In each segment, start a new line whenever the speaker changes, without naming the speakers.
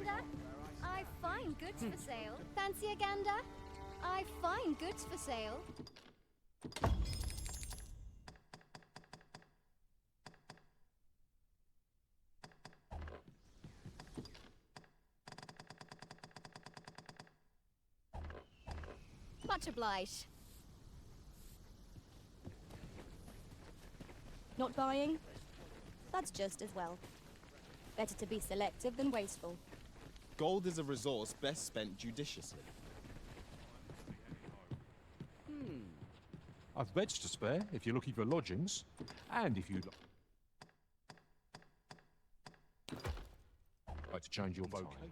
gander? I find goods for sale. Fancy a gander? I find goods for sale. Much obliged.
Not buying? That's just as well. Better to be selective than wasteful.
Gold is a resource best spent judiciously.
I've beds to spare if you're looking for lodgings, and if you'd like to change your vocation.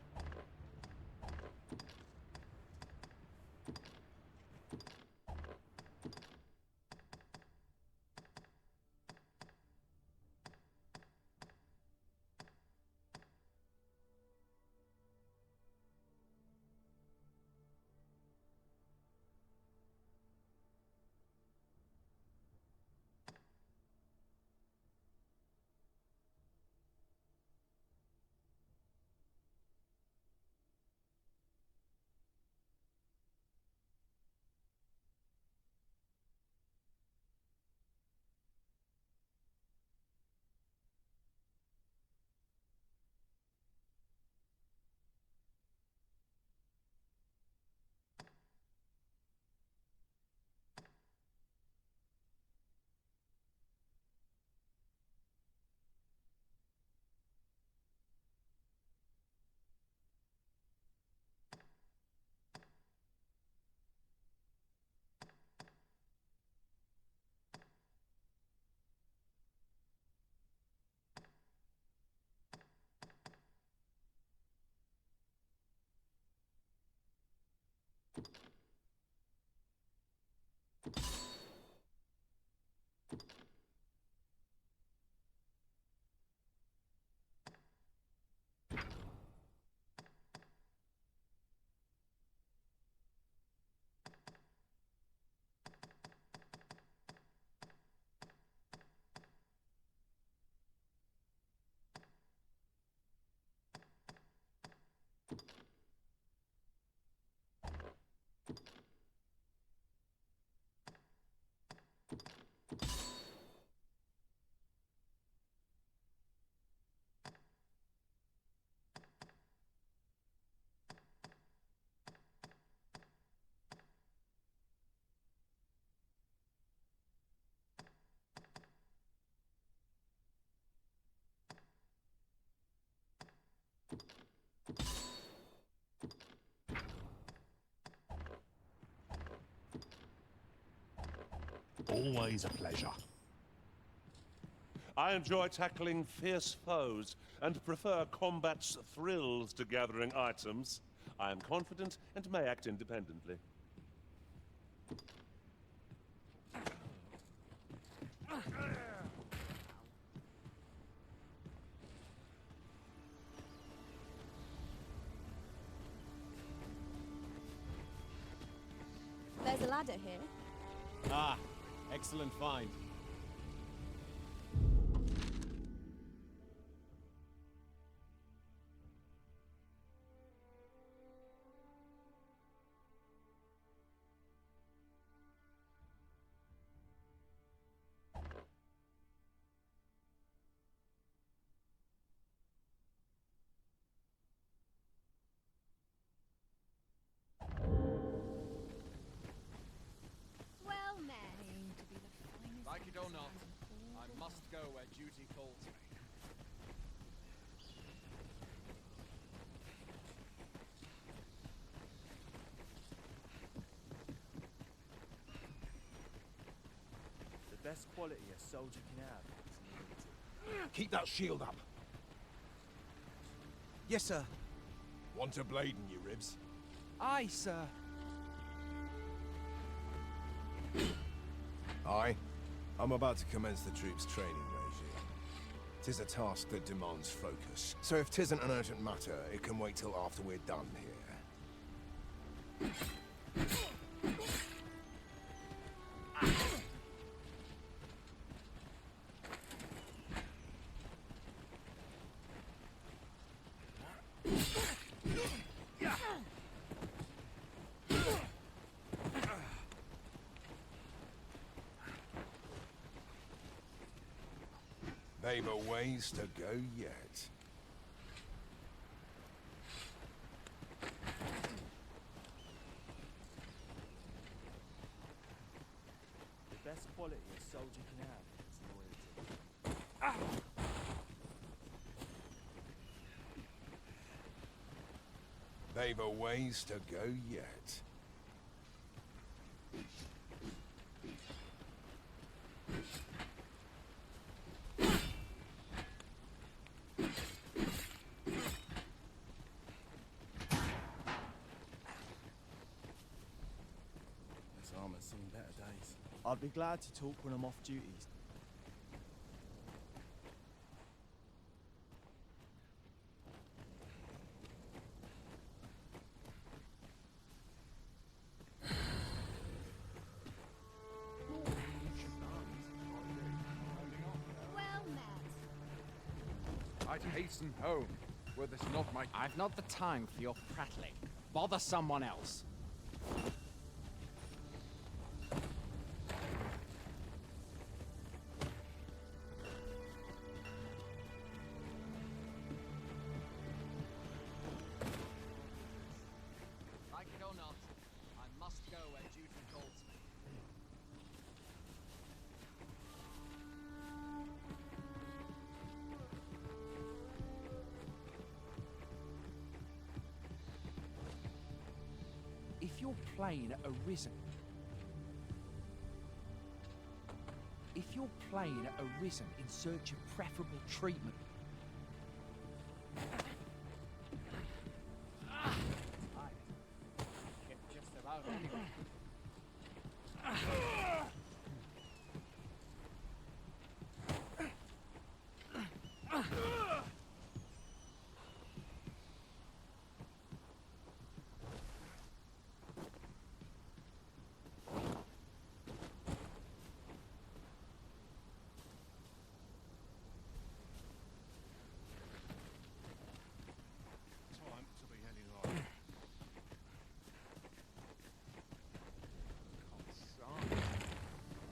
Always a pleasure.
I enjoy tackling fierce foes and prefer combat's thrills to gathering items. I am confident and may act independently.
There's a ladder here.
Ah, excellent find.
Well met.
Like it or not, I must go where duty calls me.
The best quality a soldier can have.
Keep that shield up.
Yes, sir.
Want a blade in your ribs?
Aye, sir.
Aye. I'm about to commence the troops' training regime. 'Tis a task that demands focus. So if 'tisn't an urgent matter, it can wait till after we're done here. They've a ways to go yet.
The best quality a soldier can have is loyalty.
They've a ways to go yet.
This armor's seen better days. I'd be glad to talk when I'm off duties.
Well met.
I'd hasten home, were this not my...
I've not the time for your prattling. Bother someone else.
Like it or not, I must go where duty calls me.
If your plane arisen... If your plane arisen in search of preferable treatment...
I get just about anywhere.
Time to be heading on.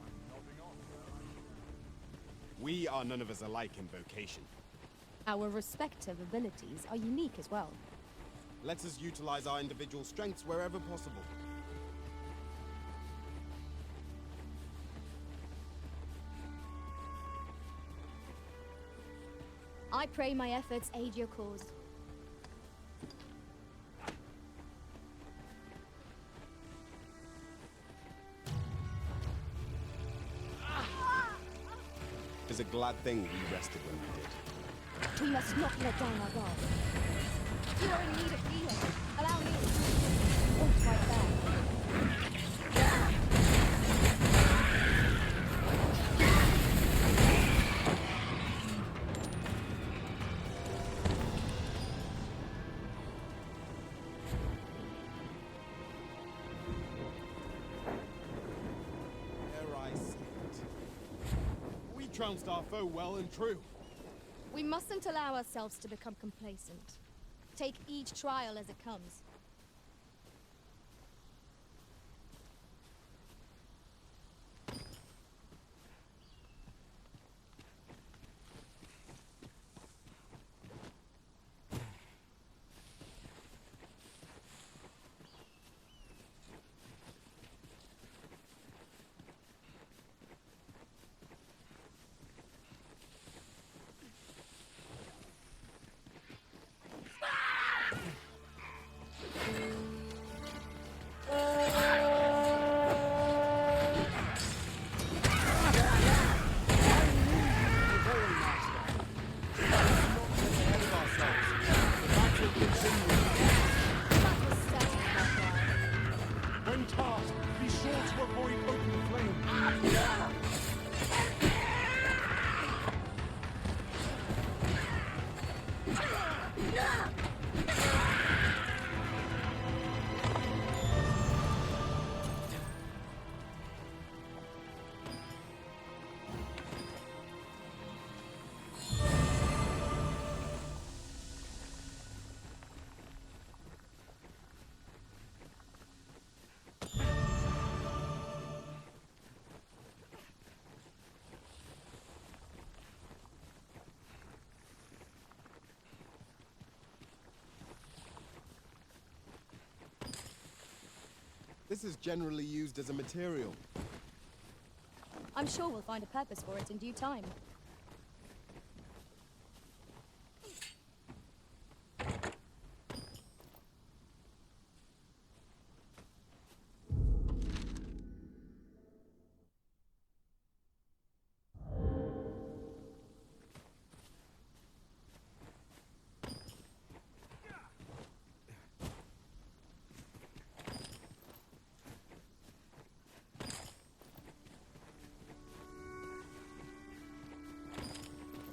I'm nodding on.
We are none of us alike in vocation.
Our respective abilities are unique as well.
Let us utilize our individual strengths wherever possible.
I pray my efforts aid your cause.
It is a glad thing we rested when we did.
We must not let down our guard. You are in need of healing. Allow me. Oh, right there.
Ere I see it. We trounced our foe well and true.
We mustn't allow ourselves to become complacent. Take each trial as it comes.
This is generally used as a material.
I'm sure we'll find a purpose for it in due time.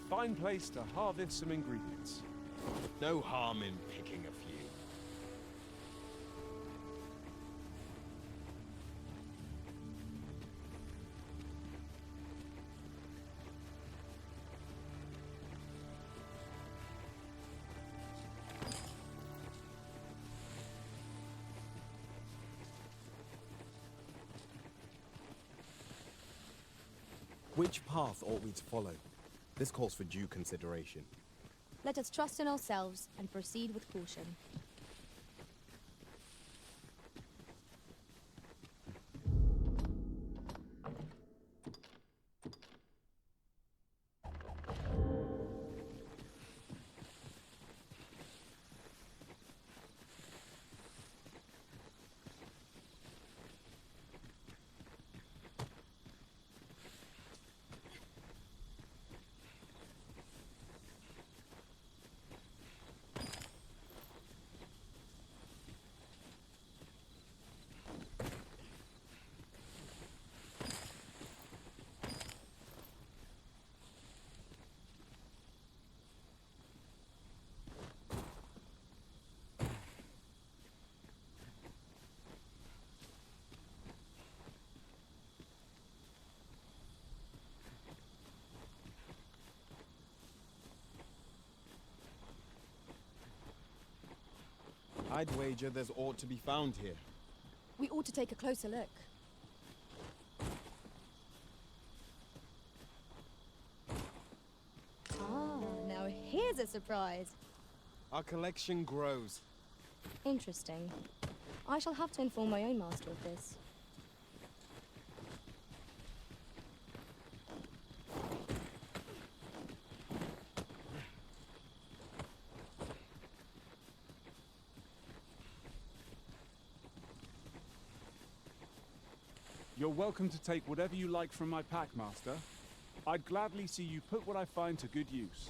Fine place to harvest some ingredients.
No harm in picking a few.
Which path ought we to follow? This calls for due consideration.
Let us trust in ourselves and proceed with caution.
I'd wager there's aught to be found here.
We ought to take a closer look. Ah, now here's a surprise.
Our collection grows.
Interesting. I shall have to inform my own master of this.
You're welcome to take whatever you like from my pack, Master. I'd gladly see you put what I find to good use.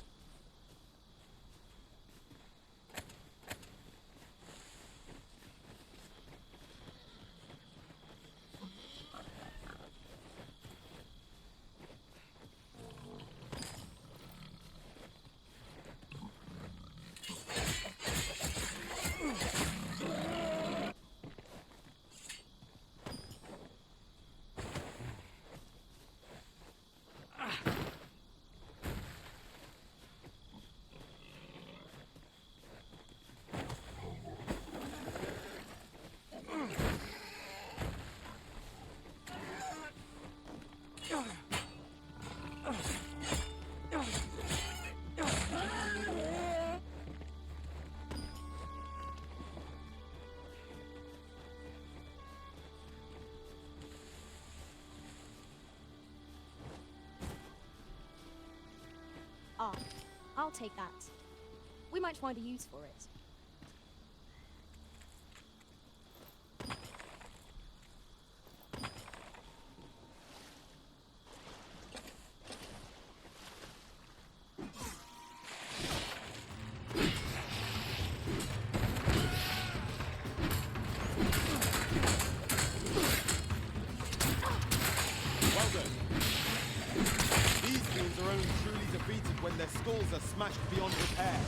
Ah, I'll take that. We might find a use for it.
Their skulls are smashed beyond repair.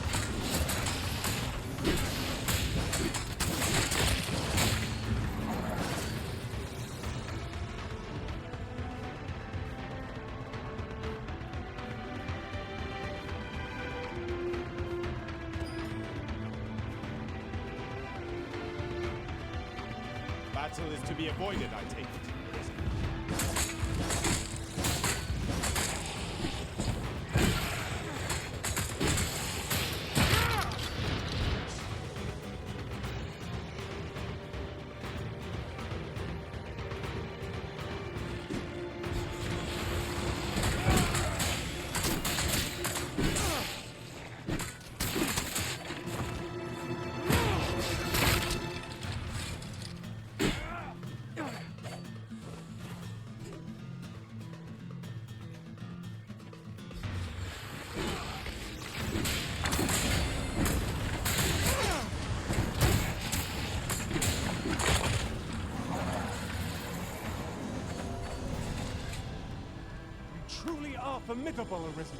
Battle is to be avoided, I take it.
formidable Arisen.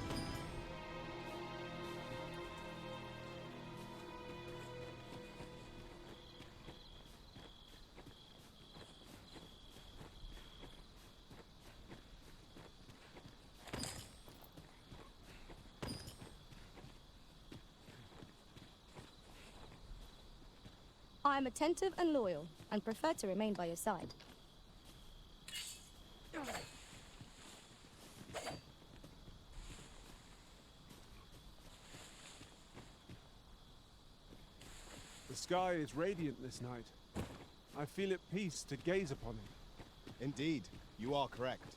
I am attentive and loyal, and prefer to remain by your side.
The sky is radiant this night. I feel at peace to gaze upon it.
Indeed, you are correct.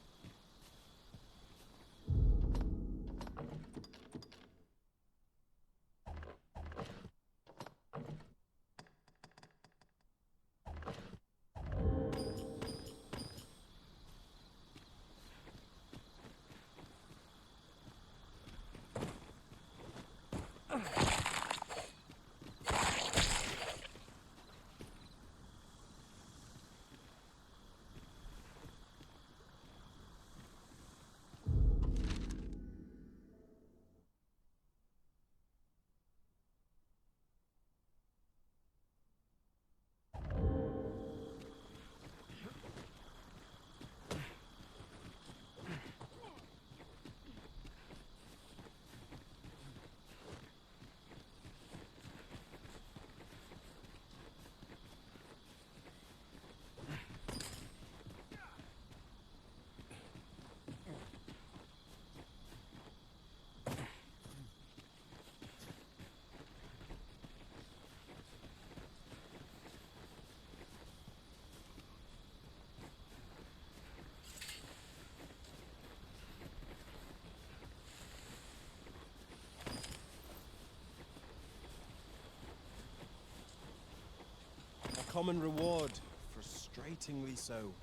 Common reward, frustratingly so.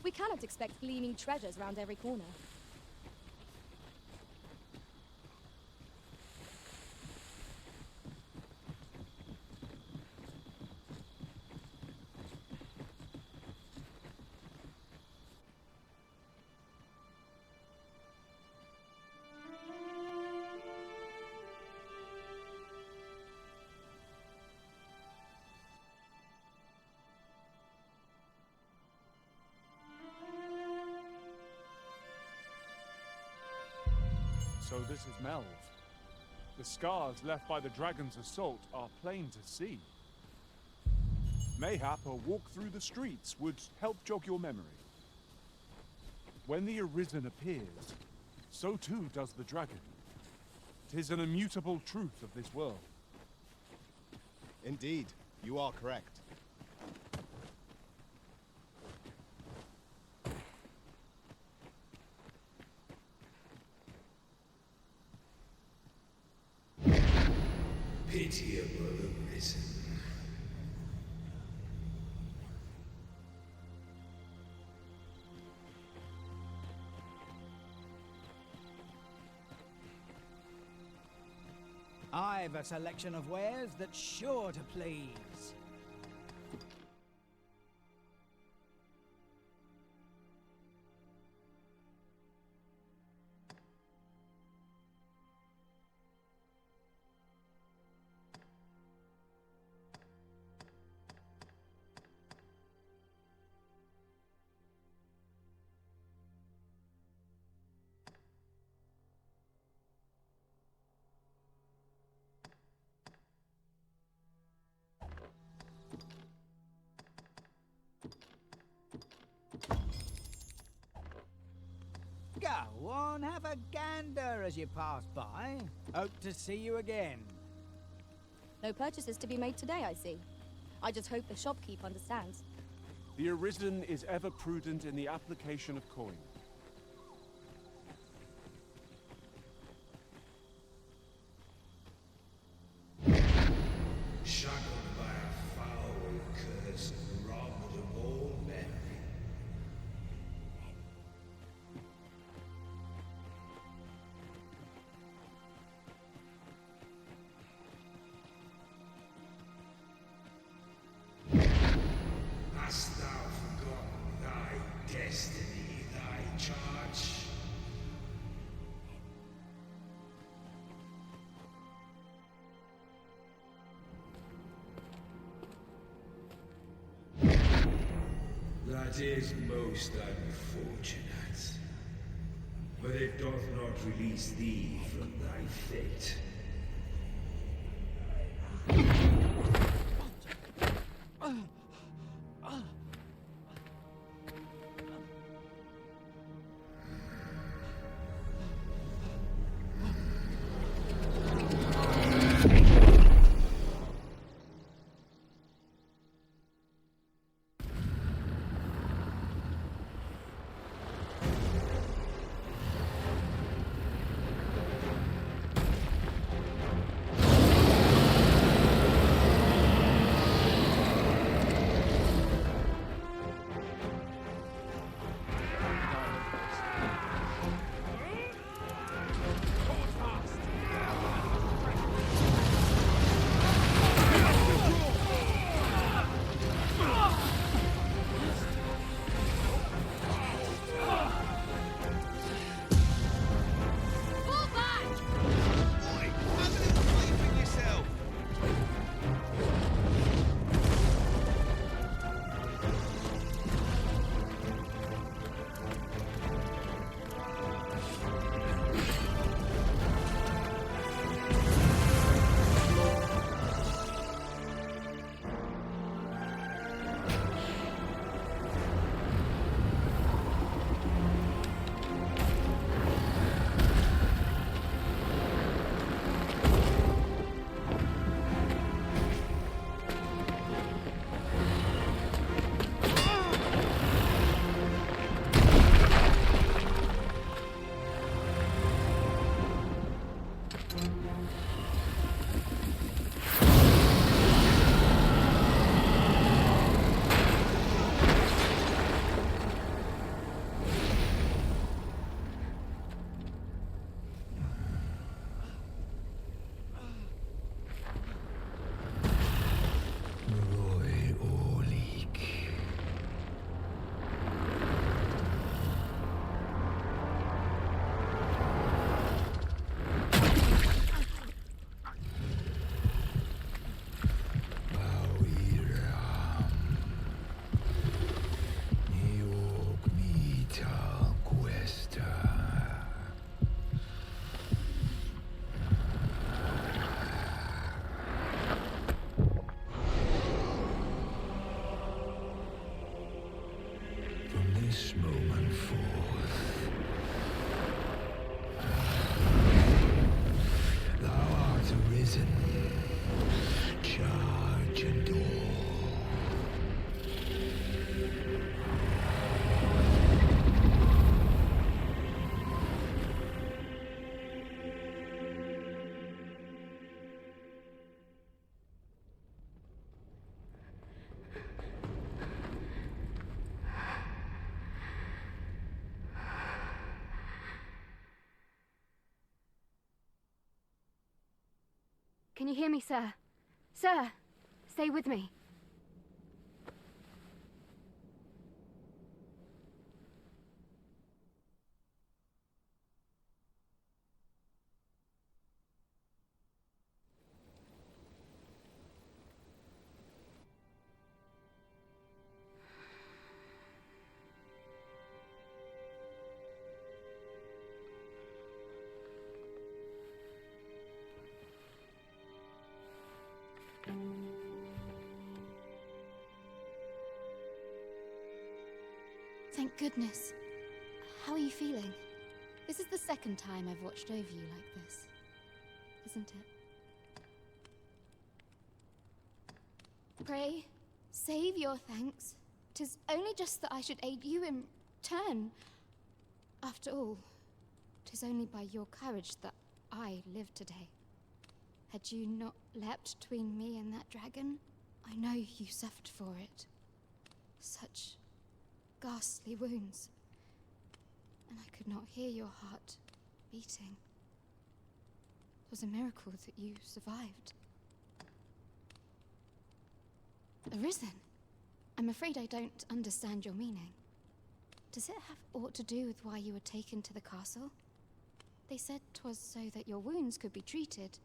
We cannot expect gleaming treasures round every corner.
So this is Melve. The scars left by the dragon's assault are plain to see. Mayhap a walk through the streets would help jog your memory. When the Arisen appears, so too does the dragon. 'Tis an immutable truth of this world.
Indeed, you are correct.
Pitiable Arisen.
I've a selection of wares that's sure to please. Go on, have a gander as you pass by. Hope to see you again.
No purchases to be made today, I see. I just hope the shopkeep understands.
The Arisen is ever prudent in the application of coin.
Shackled by a foul curse and robbed of all memory. Hast thou forgotten thy destiny, thy That is most unfortunate. But it doth not release thee from thy fate. This moment forth, thou art arisen, charge and all.
Can you hear me, sir? Sir, stay with me.
Thank goodness. How are you feeling? This is the second time I've watched over you like this, isn't it? Pray, save your thanks. 'Tis only just that I should aid you in turn. After all, 'tis only by your courage that I live today. Had you not leapt between me and that dragon, I know you suffered for it. Such ghastly wounds, and I could not hear your heart beating. It was a miracle that you survived. Arisen? I'm afraid I don't understand your meaning. Does it have aught to do with why you were taken to the castle? They said 'twas so that your wounds could be treated,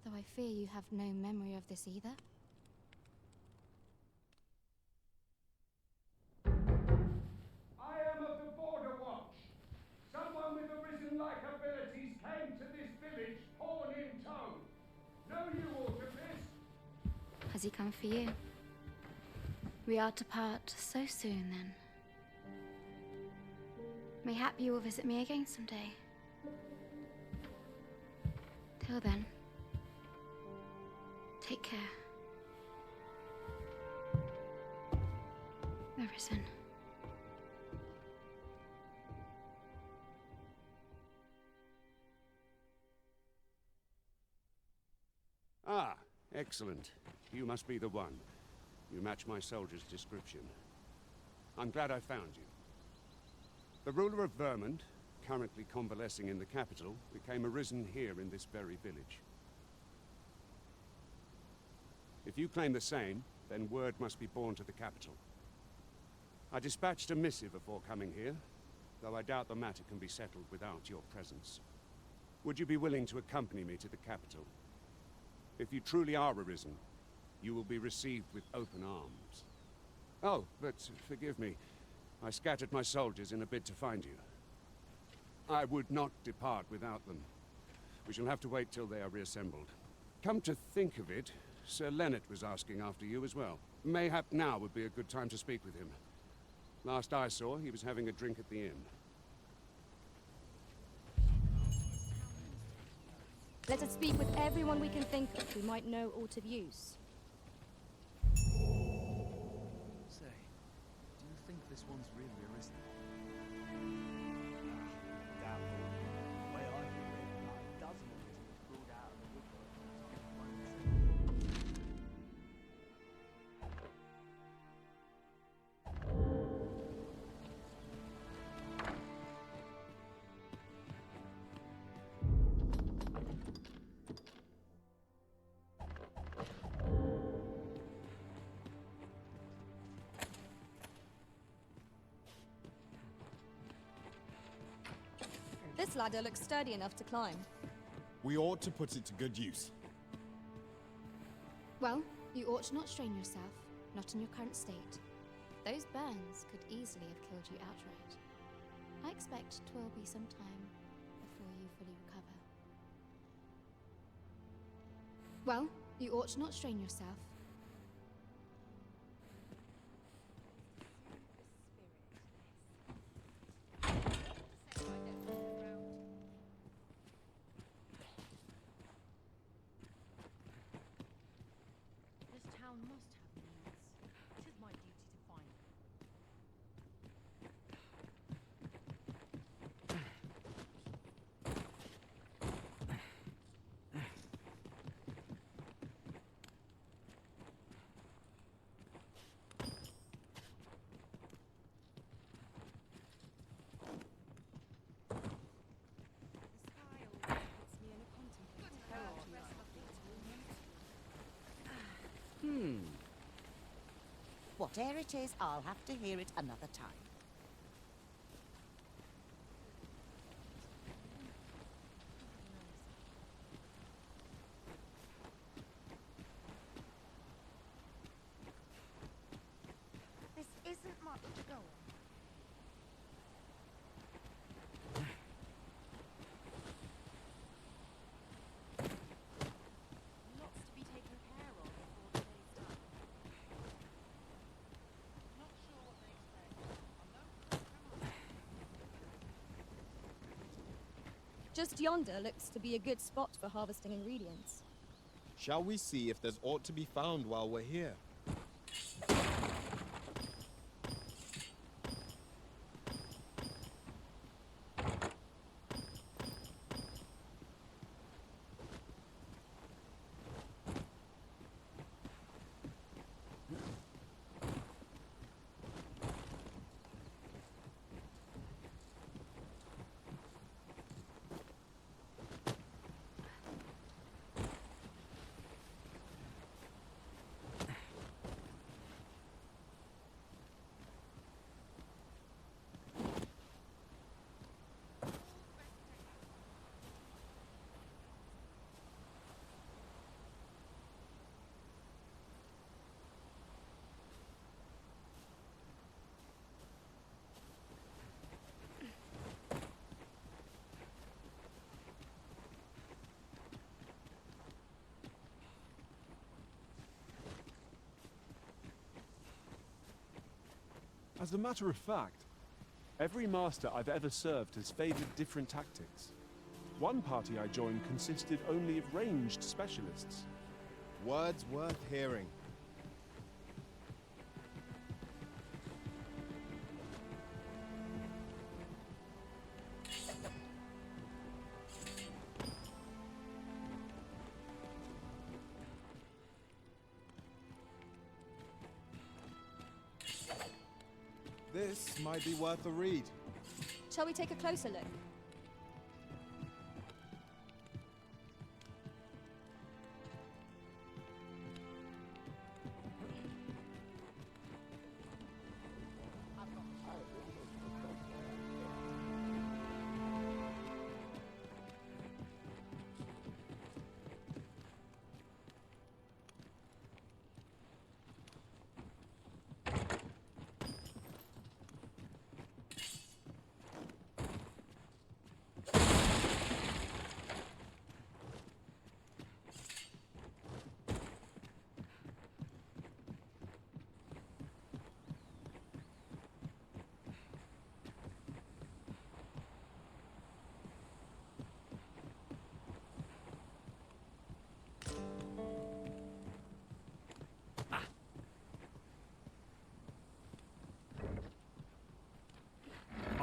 though I fear you have no memory of this either. Has he come for you? We are to part so soon, then. Mayhap you will visit me again someday. Till then, take care. Arisen.
Ah, excellent. You must be the one. You match my soldier's description. I'm glad I found you. The ruler of Vermont, currently convalescing in the capital, became arisen here in this very village. If you claim the same, then word must be borne to the capital. I dispatched a missive before coming here, though I doubt the matter can be settled without your presence. Would you be willing to accompany me to the capital? If you truly are arisen, you will be received with open arms. Oh, but forgive me. I scattered my soldiers in a bid to find you. I would not depart without them. We shall have to wait till they are reassembled. Come to think of it, Sir Leonard was asking after you as well. Mayhap now would be a good time to speak with him. Last I saw, he was having a drink at the inn.
Let us speak with everyone we can think of who might know aught of use.
Say, do you think this one's really arisen? Doubtful. The way I hear it, like a dozen of us was brought out of the woodwork.
This ladder looks sturdy enough to climb.
We ought to put it to good use.
Well, you ought not strain yourself, not in your current state. Those burns could easily have killed you outright. I expect 'twill be some time before you fully recover. Well, you ought not strain yourself.
This town must have means. It is my duty to find them.
Whatever it is, I'll have to hear it another time. This isn't much to go on.
Lots to be taken care of before the day's done. Not sure what they expect.
Just yonder looks to be a good spot for harvesting ingredients.
Shall we see if there's aught to be found while we're here?
As a matter of fact, every master I've ever served has favored different tactics. One party I joined consisted only of ranged specialists.
Words worth hearing. This might be worth a read.
Shall we take a closer look?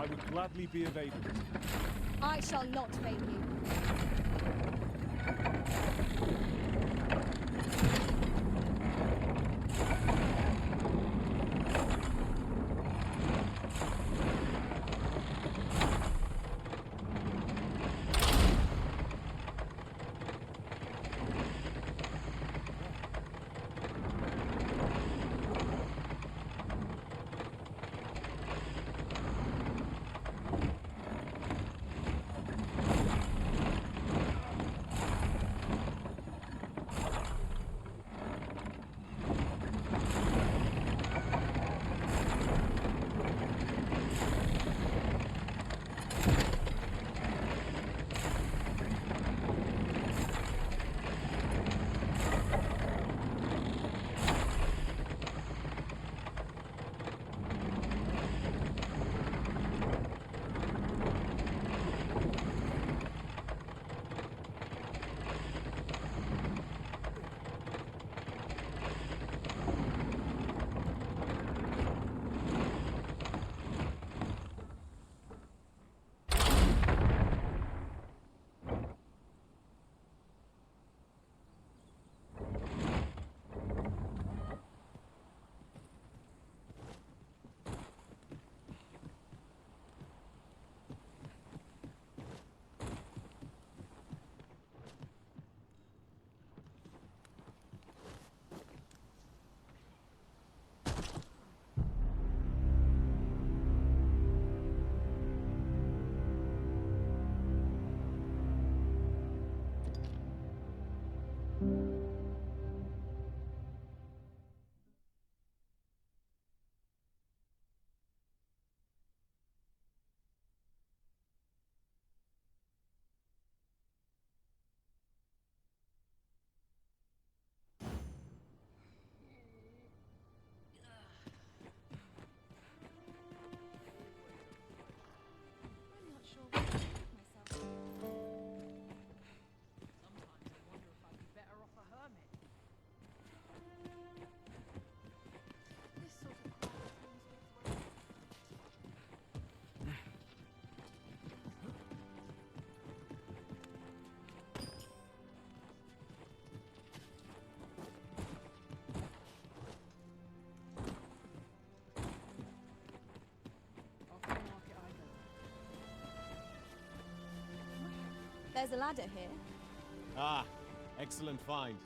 I would gladly be of aid.
I shall not fail you. There's a ladder here.
Ah, excellent find.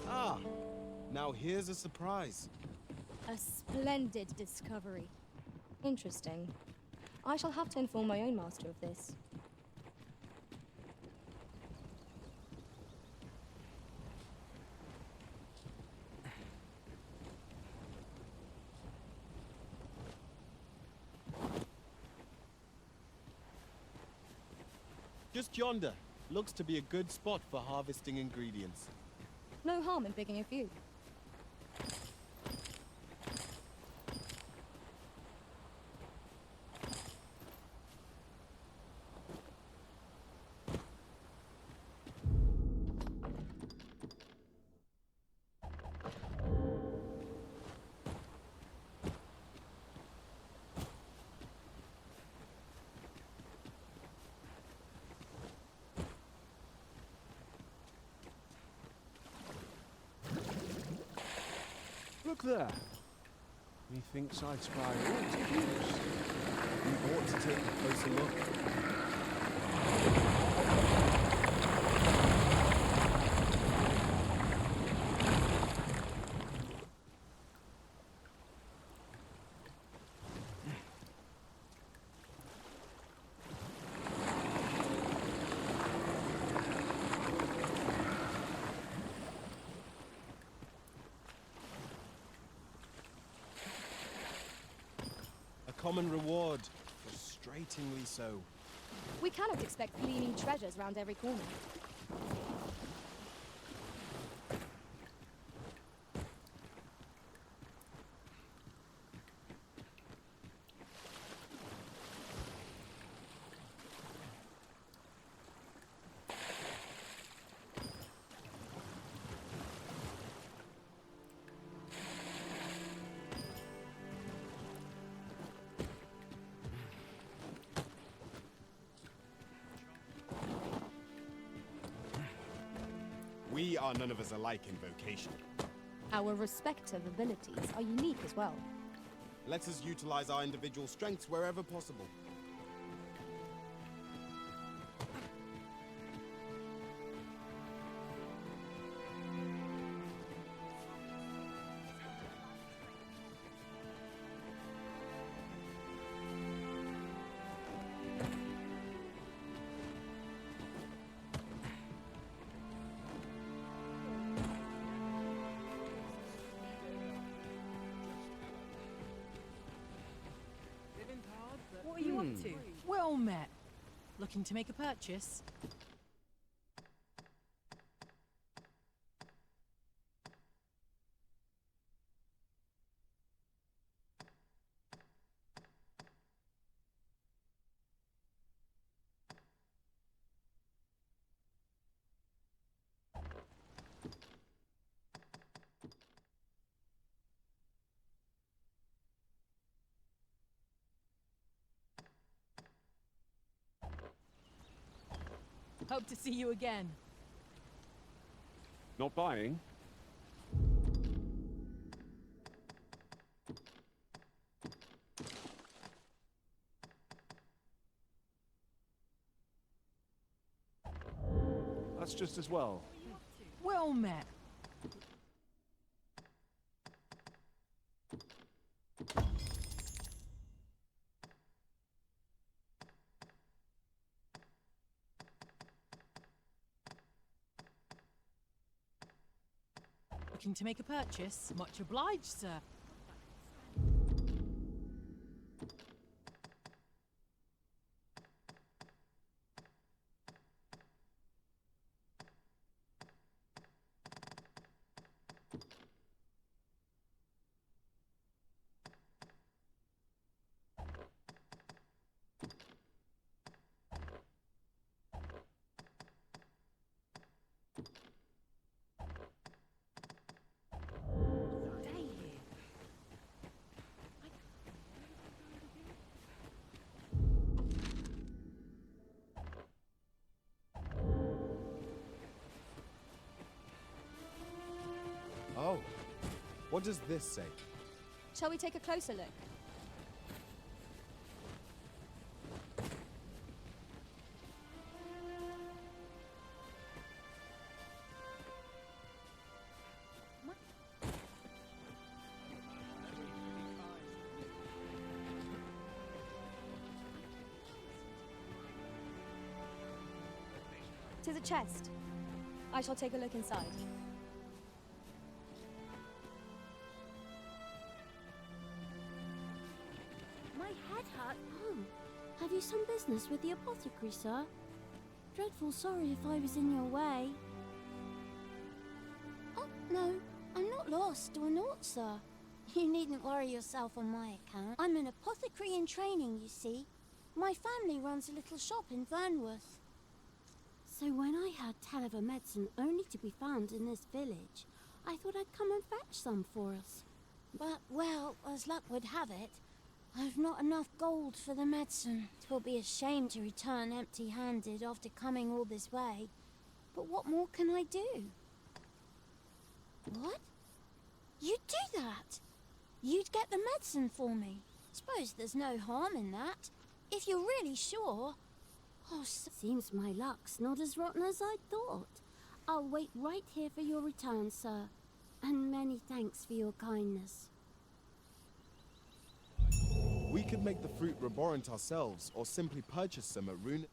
Ah, now here's a surprise.
A splendid discovery. Interesting. I shall have to inform my own master of this.
Just yonder. Looks to be a good spot for harvesting ingredients.
No harm in picking a few.
Look there. Methinks I spy aught of use.
We ought to take a closer look. Common reward. Frustratingly so.
We cannot expect gleaming treasures round every corner.
We are none of us alike in vocation.
Our respective abilities are unique as well.
Let us utilize our individual strengths wherever possible.
What are you up to? Well met. Looking to make a purchase? Hope to see you again.
Not buying? That's just as well.
Well met. Looking to make a purchase? Much obliged, sir.
Oh, what does this say?
Shall we take a closer look? 'Tis a chest. I shall take a look inside.
My head hurt. Oh, have you some business with the apothecary, sir? Dreadful sorry if I was in your way. Oh, no, I'm not lost or naught, sir. You needn't worry yourself on my account. I'm an apothecary in training, you see. My family runs a little shop in Vernworth. So when I heard tell of a medicine only to be found in this village, I thought I'd come and fetch some for us. But, well, as luck would have it, I've not enough gold for the medicine. 'Twill be a shame to return empty-handed after coming all this way. But what more can I do? What? You'd do that? You'd get the medicine for me? Suppose there's no harm in that. If you're really sure. Oh, seems my luck's not as rotten as I thought. I'll wait right here for your return, sir. And many thanks for your kindness.
We could make the fruit reborant ourselves, or simply purchase some at Rune.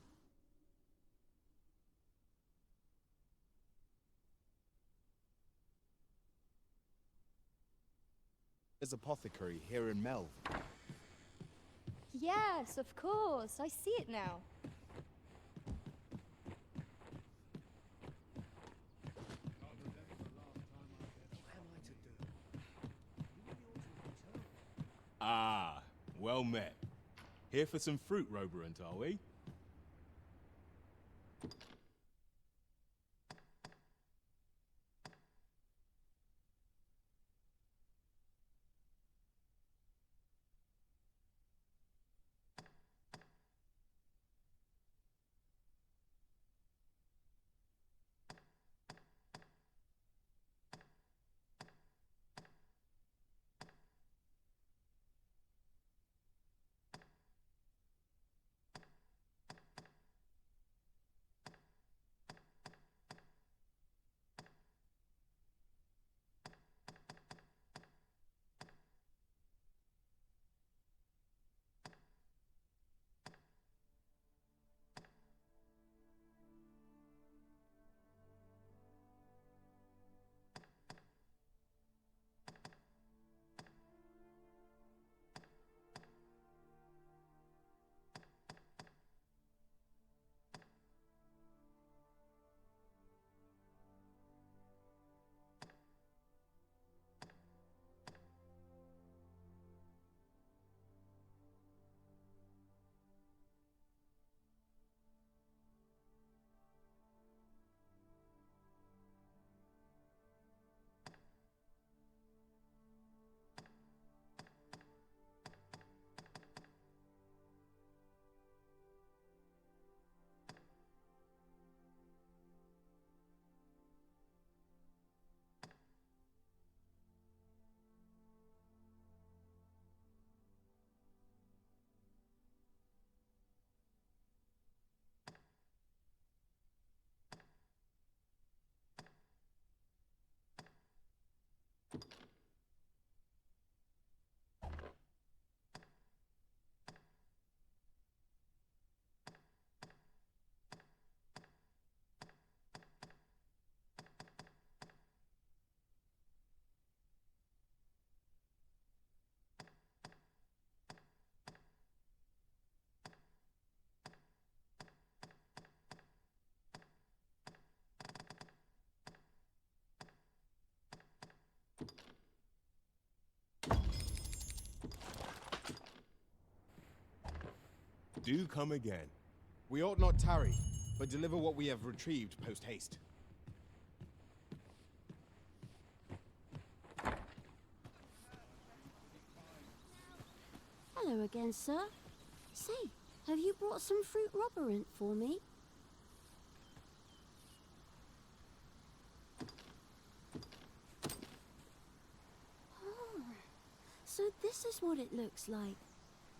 There's apothecary here in Melve.
Yes, of course. I see it now.
Ah, well met. Here for some fruit reborant, are we? Do come again.
We ought not tarry, but deliver what we have retrieved post-haste.
Hello again, sir. Say, have you brought some fruit roborant for me? Oh, so this is what it looks like.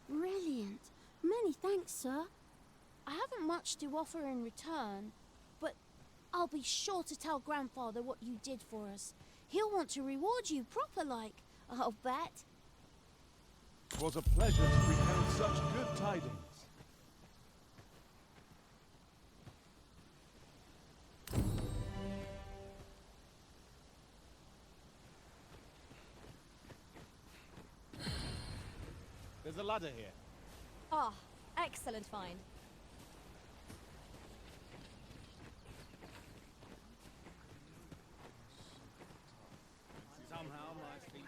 Brilliant. Many thanks, sir. I haven't much to offer in return, but I'll be sure to tell Grandfather what you did for us. He'll want to reward you proper-like, I'll bet.
'Twas a pleasure to recount such good tidings.
There's a ladder here.
Ah, excellent find.
Somehow my feet...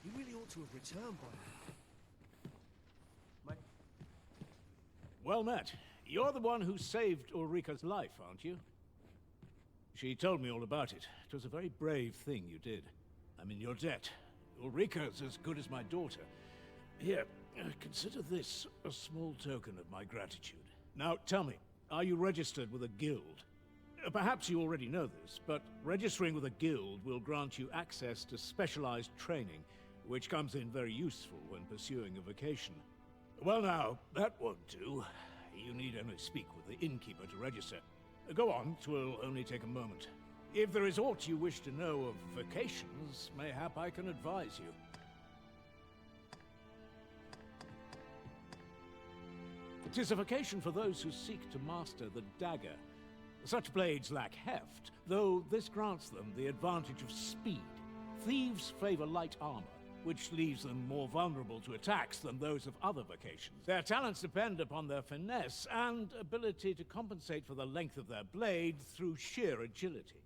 You really ought to have returned by now.
Well met. You're the one who saved Ulrika's life, aren't you? She told me all about it. It was a very brave thing you did. I'm in your debt. Ulrika's as good as my daughter. Here, consider this a small token of my gratitude. Now, tell me, are you registered with a guild? Perhaps you already know this, but registering with a guild will grant you access to specialized training, which comes in very useful when pursuing a vocation. Well now, that won't do. You need only speak with the innkeeper to register. Go on, 'twill only take a moment. If there is aught you wish to know of vocations, mayhap I can advise you. It is a vocation for those who seek to master the dagger. Such blades lack heft, though this grants them the advantage of speed. Thieves favor light armor, which leaves them more vulnerable to attacks than those of other vocations. Their talents depend upon their finesse and ability to compensate for the length of their blade through sheer agility.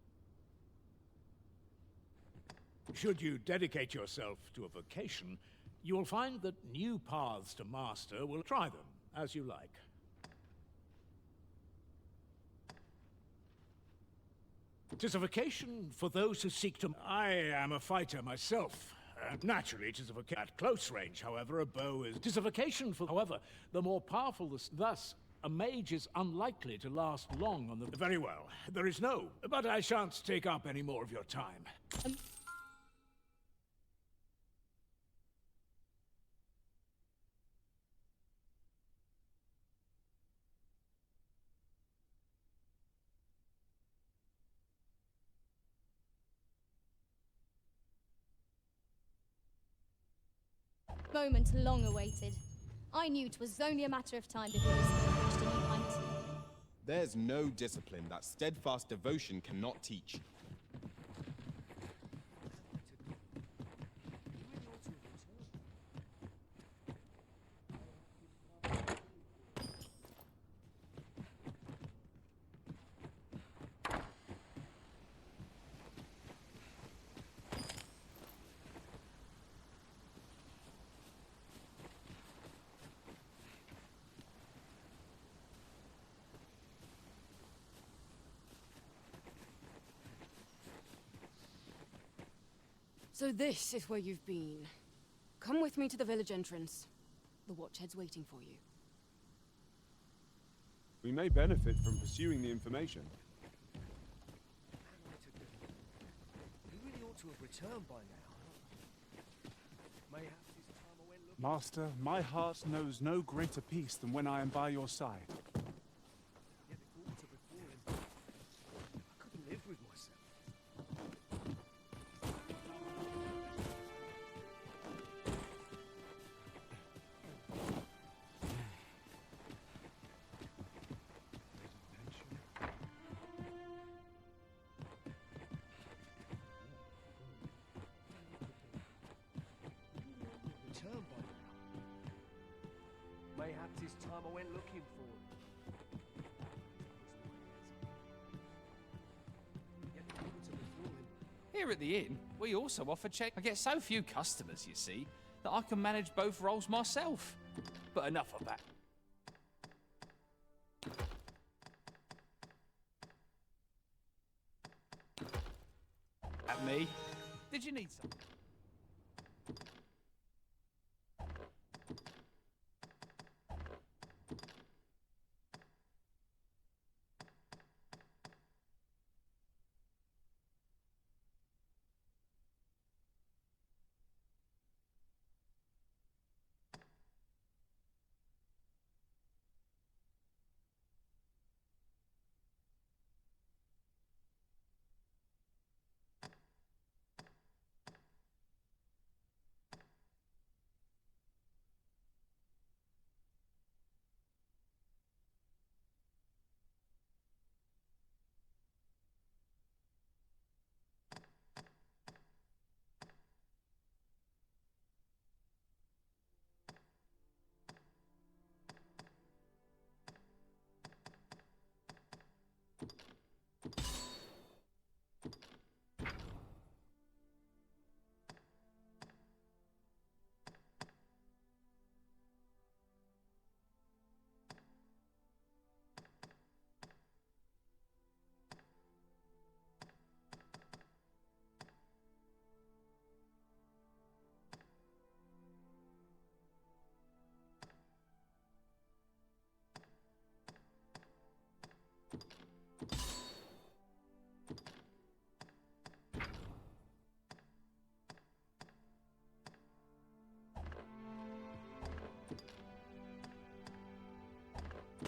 Should you dedicate yourself to a vocation, you will find that new paths to master will try them as you like. It is a vocation for those who seek to... I am a fighter myself. Naturally, it is a vocation at close range, however, a bow is... It is a vocation for... However, the more powerful the... Thus, a mage is unlikely to last long on the... Very well. There is no... But I shan't take up any more of your time.
Moment long awaited. I knew 'twas only a matter of time before this reached a new height.
There's no discipline that steadfast devotion cannot teach.
So this is where you've been. Come with me to the village entrance. The Watchhead's waiting for you.
We may benefit from pursuing the information.
You really ought to have returned by now. Mayhap this time I went looking...
Master, my heart knows no greater peace than when I am by your side.
Yet the thought of before him, I couldn't live with myself. Return by now. Mayhap this time I went looking for him. Yet the thought of before him.
Here at the inn, we also offer check. I get so few customers, you see, that I can manage both roles myself. But enough of that. At me? Did you need something?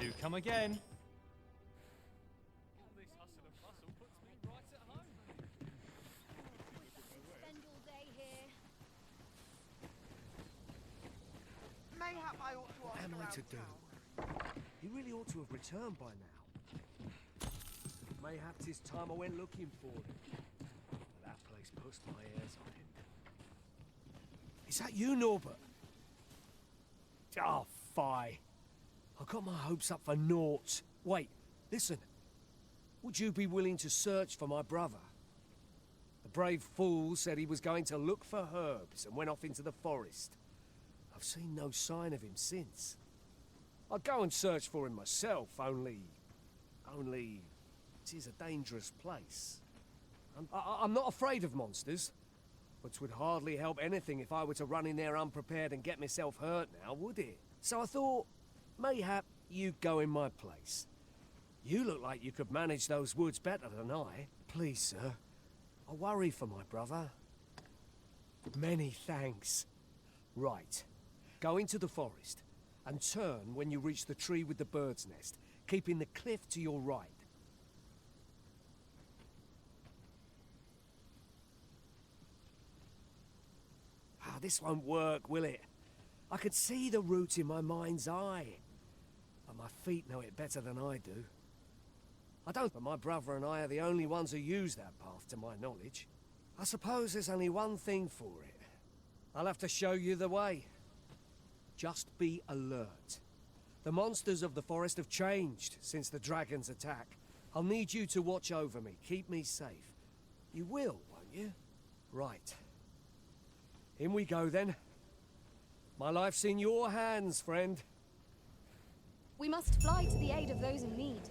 Do come again.
Spend all day here.
Mayhap I ought to ask am I to do? He really ought to have returned by now. Mayhap 'tis time I went looking for him. But that place puts my ears on him. Is that you, Norbert? Oh, fie. I got my hopes up for naught. Wait, listen. Would you be willing to search for my brother? The brave fool said he was going to look for herbs and went off into the forest. I've seen no sign of him since. I'd go and search for him myself, only... it is a dangerous place. I'm not afraid of monsters, but 'twould hardly help anything if I were to run in there unprepared and get myself hurt now, would it? So I thought, mayhap you'd go in my place. You look like you could manage those woods better than I. Please, sir, I worry for my brother. Many thanks. Right. Go into the forest, and turn when you reach the tree with the bird's nest, keeping the cliff to your right. Ah, this won't work, will it? I could see the route in my mind's eye, but my feet know it better than I do. I don't, but my brother and I are the only ones who use that path, to my knowledge. I suppose there's only one thing for it. I'll have to show you the way. Just be alert. The monsters of the forest have changed since the dragon's attack. I'll need you to watch over me, keep me safe. You will, won't you? Right. In we go, then. My life's in your hands, friend.
We must fly to the aid of those in need.